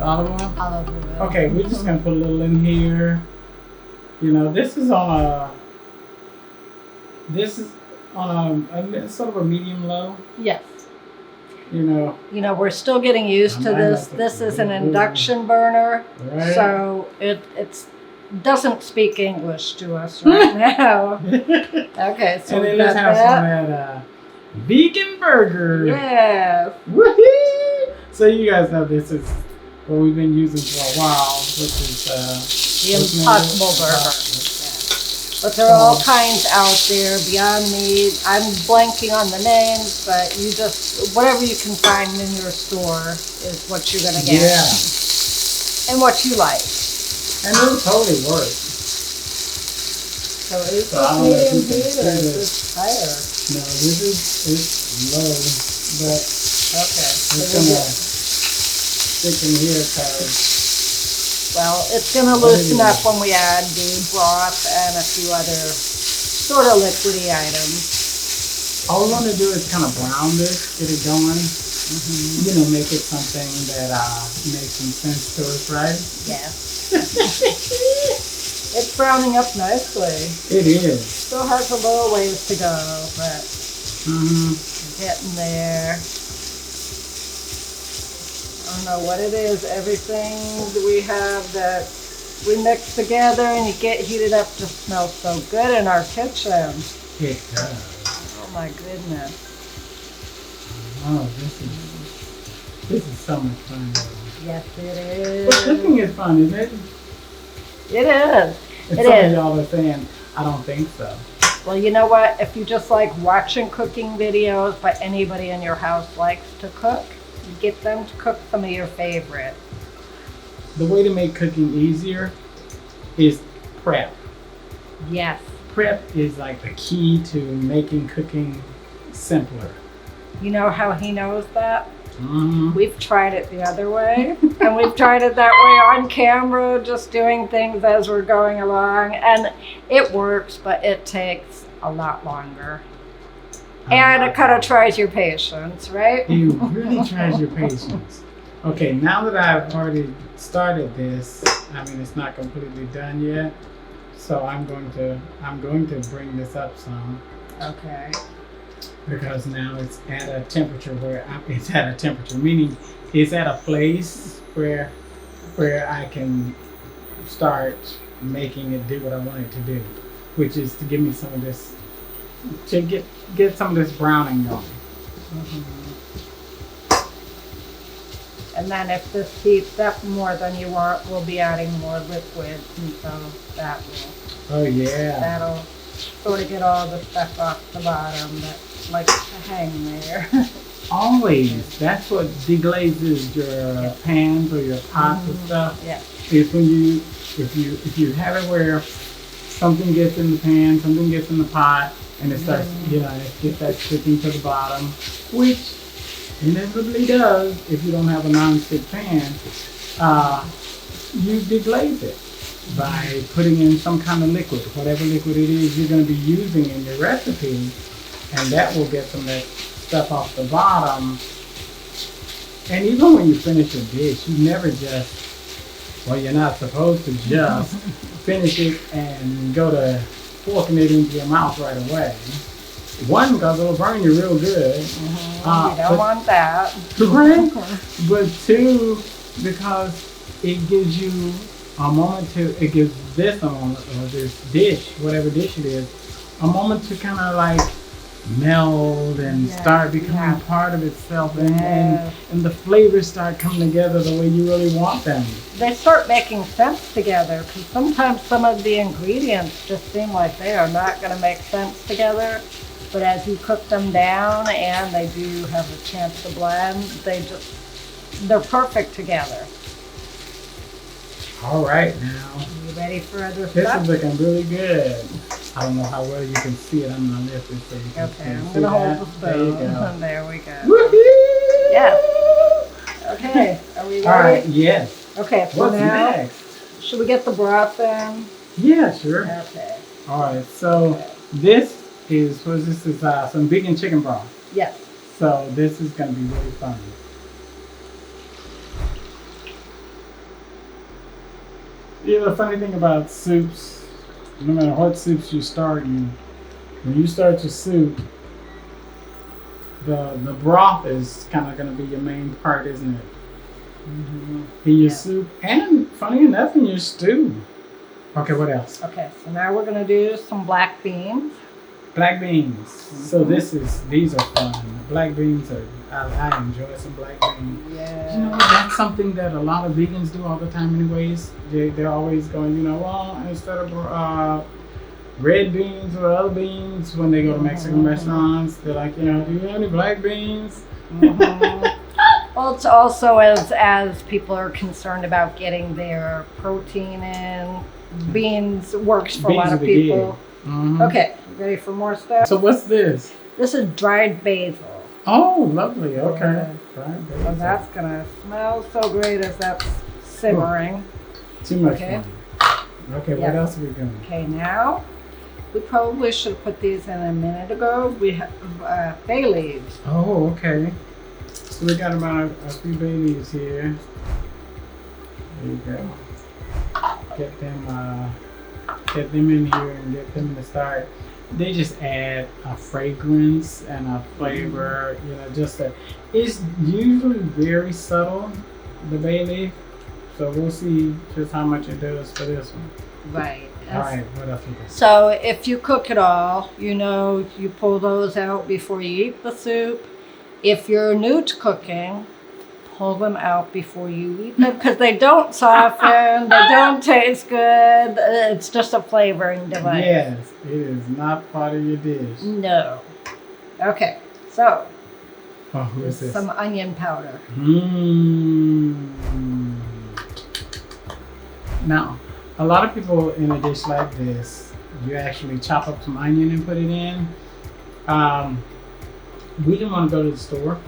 olive oil? Olive oil. Okay, we're just gonna put a little in here. You know, this is on a sort of a medium low. Yes. You know, we're still getting used to this. This is an induction burner, right? so it doesn't speak English to us right now. Okay, so and then we let's got have that. some of that vegan burger. Yeah. Woohoo! So you guys know this is what we've been using for a while, which is The Impossible Burger. But there are all kinds out there, Beyond Meat. I'm blanking on the names, but you just, whatever you can find in your store is what you're going to get. Yeah. And what you like. And it'll totally work. So is this medium heat or is this higher? No, it's low, but okay. it's going to stick in here because... Well, it's going to loosen up when we add the broth and a few other sort of liquidy items. All we want to do is kind of brown this, get it going. Mm-hmm. You know, make it something that makes some sense to us, right? Yes. It's browning up nicely. It is. Still has a little ways to go, but getting there. I don't know what it is. Everything that we have that we mix together and you get heated up just smells so good in our kitchen. It does. Oh my goodness. Oh, this is so much fun. Yes, it is. But cooking is fun, isn't it? It is. Some of y'all are saying, I don't think so. Well, you know what? If you just like watching cooking videos, but anybody in your house likes to cook, get them to cook some of your favorite. The way to make cooking easier is prep. Yes. Prep is like the key to making cooking simpler. You know how he knows that? Mm-hmm. We've tried it the other way, and we've tried it that way on camera, just doing things as we're going along, and it works, but it takes a lot longer. And it kind of tries your patience, right? It really tries your patience. Okay, now that I've already started this, I mean it's not completely done yet, so I'm going to bring this up some. Okay. Because now it's at a temperature meaning it's at a place where I can start making it do what I want it to do, which is to give me some of this, to get some of this browning going. Mm-hmm. And then if this heats up more than you want, we'll be adding more liquids, and so that will. Oh yeah. That'll sort of get all the stuff off the bottom that likes to hang there. Always. That's what deglazes your pans or your pots and stuff. Yeah. Is when if you have it where something gets in the pan, something gets in the pot, and it starts, it gets that sticking to the bottom, which inevitably does if you don't have a non-stick pan. You deglaze it by putting in some kind of liquid, whatever liquid it is you're going to be using in your recipe, and that will get some of that stuff off the bottom. And even when you finish a dish, you never just, you're not supposed to just finish it and go to forking it into your mouth right away. One, because it'll burn you real good. You don't want that. Right? But two, because it gives you a moment it gives this a moment, or this dish, whatever dish it is, a moment to kind of like meld and start becoming part of itself, and the flavors start coming together the way you really want them. They start making sense together, because sometimes some of the ingredients just seem like they are not going to make sense together, but as you cook them down and they do have a chance to blend, they're perfect together. All right, now. You ready for other this stuff? This is looking really good. I don't know how well you can see it. I'm going to lift it so you can okay, I'm see going to hold the There you spoon. go. There we go. Woohoo! Yes. Okay, are we ready? All right, yes. Okay, so What's now, next? should we get the broth in? Yeah, sure. Okay. All right, so this is some vegan chicken broth. Yes. So this is going to be really fun. You know, the funny thing about soups, no matter what soups you start, when you start your soup, the broth is kind of going to be your main part, isn't it? Mm-hmm. In your soup, and funny enough, in your stew. Okay, what else? Okay, so now we're gonna do some black beans. Black beans. So these are fun. Black beans are, I enjoy some black beans. Yeah. You know, that's something that a lot of vegans do all the time anyways. They're always going, you know, well, instead of red beans or other beans, when they go to Mexican restaurants, they're like, you know, do you have any black beans? Mm-hmm. Well, it's also as people are concerned about getting their protein in, beans works for a lot of people. Mm-hmm. Okay, ready for more stuff? So what's this? This is dried basil. Oh, lovely. Okay. Yes. Dried basil. So that's gonna smell so great as that's simmering. Too much Okay. fun. Okay, Yes. what else are we doing? Okay, now we probably should have put these in a minute ago. We have bay leaves. Oh, okay. So we got about a few bay leaves here. There you go. Get them in here and get them to start. They just add a fragrance and a flavor, you know, it's usually very subtle, the bay leaf. So we'll see just how much it does for this one. Right. All right, what else we got? So if you cook it all, you know, you pull those out before you eat the soup. If you're new to cooking, pull them out before you eat them because they don't soften, they don't taste good. It's just a flavoring device. Yes, it is not part of your dish. No. Okay, so Oh, who is this? some onion powder. Now, a lot of people in a dish like this, you actually chop up some onion and put it in. We didn't want to go to the store,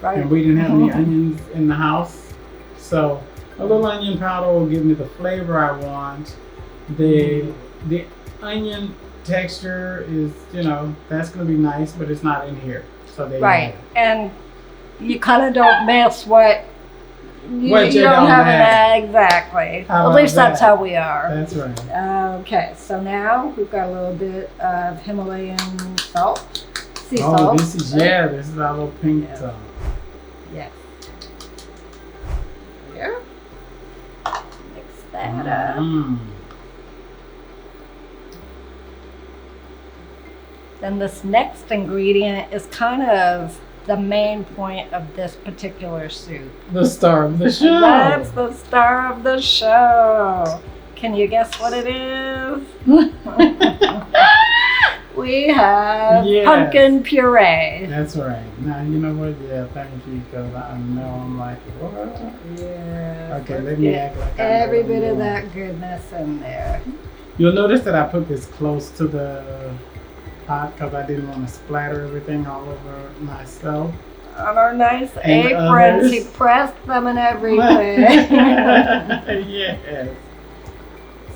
Right. and we didn't have any onions in the house. So a little onion powder will give me the flavor I want. The onion texture is, you know, that's going to be nice, but it's not in here. So they Right, and you kind of don't miss what you What you don't don't have have. Exactly. How At about least that's that? how we are. That's right. Okay, so now we've got a little bit of Himalayan salt, sea Oh, salt. this is our little pink Yeah. salt. Yes. Here. Mix that up. Mm. Then this next ingredient is kind of the main point of this particular soup. The star of the show. That's the star of the show. Can you guess what it is? We have Yes. pumpkin puree. That's right. Now, you know what? Yeah, thank you, because I know I'm like, what? Yeah. Okay, let me act like I know every what bit I'm of doing. that goodness in there. You'll notice that I put this close to the pot because I didn't want to splatter everything all over myself. On our nice And aprons, others. he pressed them and everything. Yes.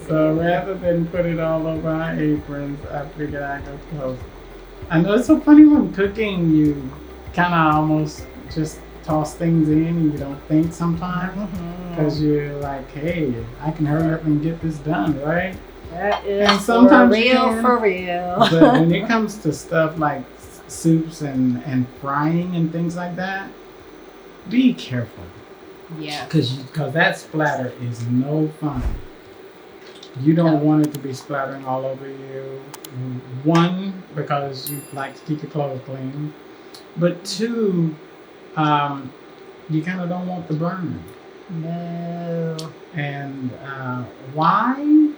So rather than put it all over our aprons, I figured I'd go close. I know it's so funny when cooking, you kind of almost just toss things in and you don't think sometimes because you're like, hey, I can hurry up and get this done, right? That is And sometimes for you real, can. for real. But when it comes to stuff like soups and frying and things like that, be careful Yeah. because that splatter is no fun. You don't No. want it to be splattering all over you. One, because you like to keep your clothes clean. But two, you kind of don't want the burn. No. And why?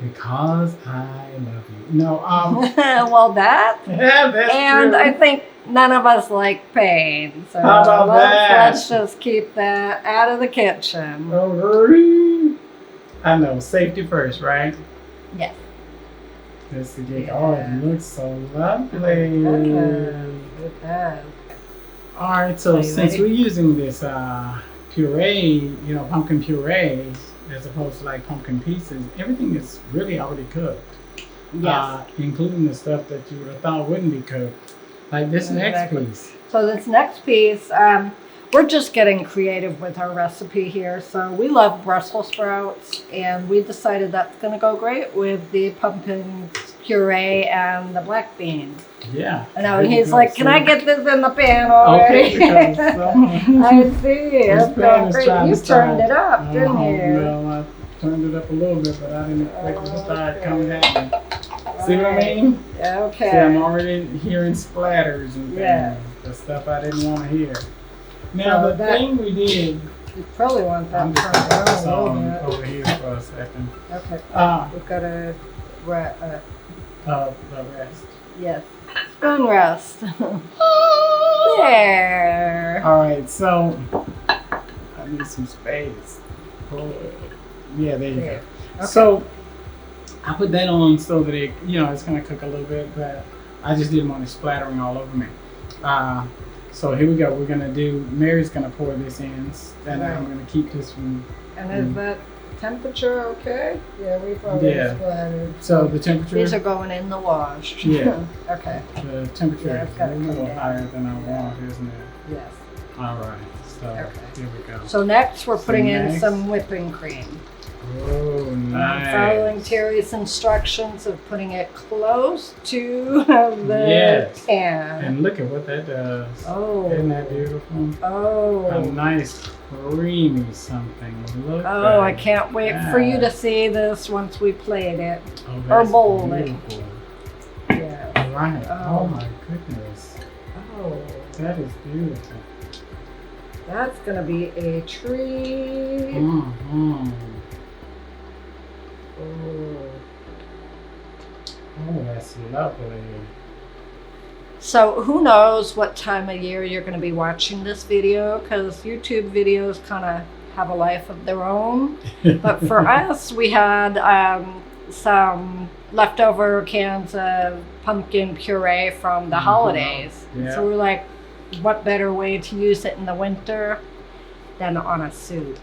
Because I love you. No, Well, that. yeah, that's And true. I think none of us like pain. So How about that? let's just keep that out of the kitchen. I know, safety first, right? Yes. Just to get, Yeah. oh, it looks so lovely. It does. All right, so Are you since ready? we're using this puree, you know, pumpkin puree, as opposed to like pumpkin pieces, everything is really already cooked. Yes. Including the stuff that you would have thought wouldn't be cooked. Like this next Exactly. piece. So this next piece, we're just getting creative with our recipe here. So we love Brussels sprouts, and we decided that's going to go great with the pumpkin puree and the black beans. Yeah. I know, he's like, can I get this in the pan already? Okay, because I see. It's going great. You turned it up, didn't you? Well, I turned it up a little bit, but I didn't expect it to start coming at me. See what I mean? Okay. See, I'm already hearing splatters and things. Yeah. The stuff I didn't want to hear. Now, So the thing we did... You probably want that I'm just turned going to put this down a on little bit. over here for a second. Okay. We've got a The rest. yes, spoon rest. There. All right, so I need some space. Oh, yeah, there you go. There. Okay. So I put that on so that it, it's gonna cook a little bit, but I just didn't want it splattering all over me. So here we go. We're gonna do. Mary's gonna pour this in, and I'm gonna keep this one. And is that temperature okay? Yeah, we've already splattered. So the temperature. These are going in the wash. Yeah. Okay. The temperature Yeah, is it's a gotta come little down. higher than I want, isn't it? Yes. All right. So Okay. here we go. So next we're putting in next- some whipping cream. Oh, nice. Following Terry's instructions of putting it close to the Yes. pan. And look at what that does. Oh. Isn't that beautiful? A Oh. nice creamy something. Look Oh, I at can't wait for you to that. see this once we plate it. Oh, or that's bowl it. beautiful. Yeah. All right. Oh. Oh my goodness. Oh, That is beautiful. that's gonna be a treat. Mm-hmm. Oh. Oh, that's lovely. So who knows what time of year you're going to be watching this video, because YouTube videos kind of have a life of their own. But for us, we had some leftover cans of pumpkin puree from the holidays. Yeah. So we're like, what better way to use it in the winter than on a soup?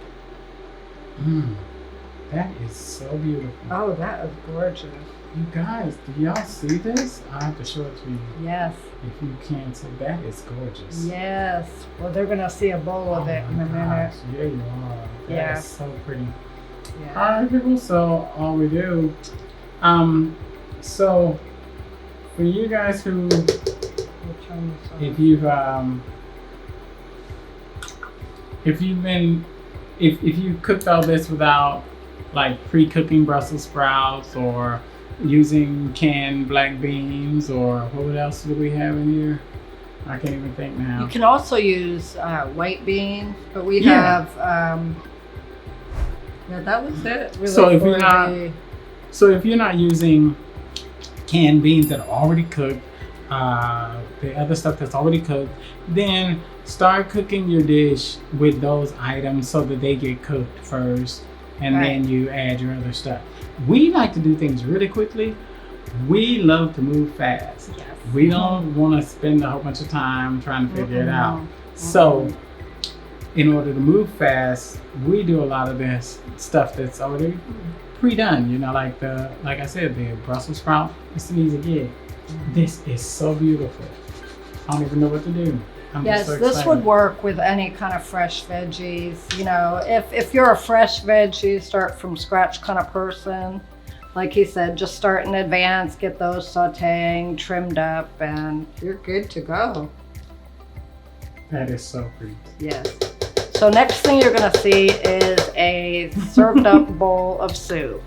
That is so beautiful. Oh, that is gorgeous. You guys, do y'all see this? I have to show it to you. Yes. If you can't see, that is gorgeous. Yes. Well, they're going to see a bowl of it in a minute. Gosh, yeah, you are. That Yeah. is so pretty. Yeah. All right, people. So all we do, so for you guys who, We'll turn this on. if you cooked all this without like pre-cooking Brussels sprouts or using canned black beans, or what else do we have in here? I can't even think now. You can also use white beans, but we Yeah. have, yeah, that was it. Really So if for you're not- the- So if you're not using canned beans that are already cooked, the other stuff that's already cooked, then start cooking your dish with those items so that they get cooked first, and Right. then you add your other stuff. We like to do things really quickly. We love to move fast. Yes. We don't want to spend a whole bunch of time trying to figure it out. Mhm. So, in order to move fast, we do a lot of this stuff that's already pre-done. Like I said, the Brussels sprout. It's an easy gig. This is so beautiful. I don't even know what to do. I'm Yes, just so this excited. would work with any kind of fresh veggies. You know, if you're a fresh veggie, start from scratch kind of person, like he said, just start in advance, get those sauteing, trimmed up, and you're good to go. That is so pretty. Yes. So next thing you're gonna see is a served up bowl of soup.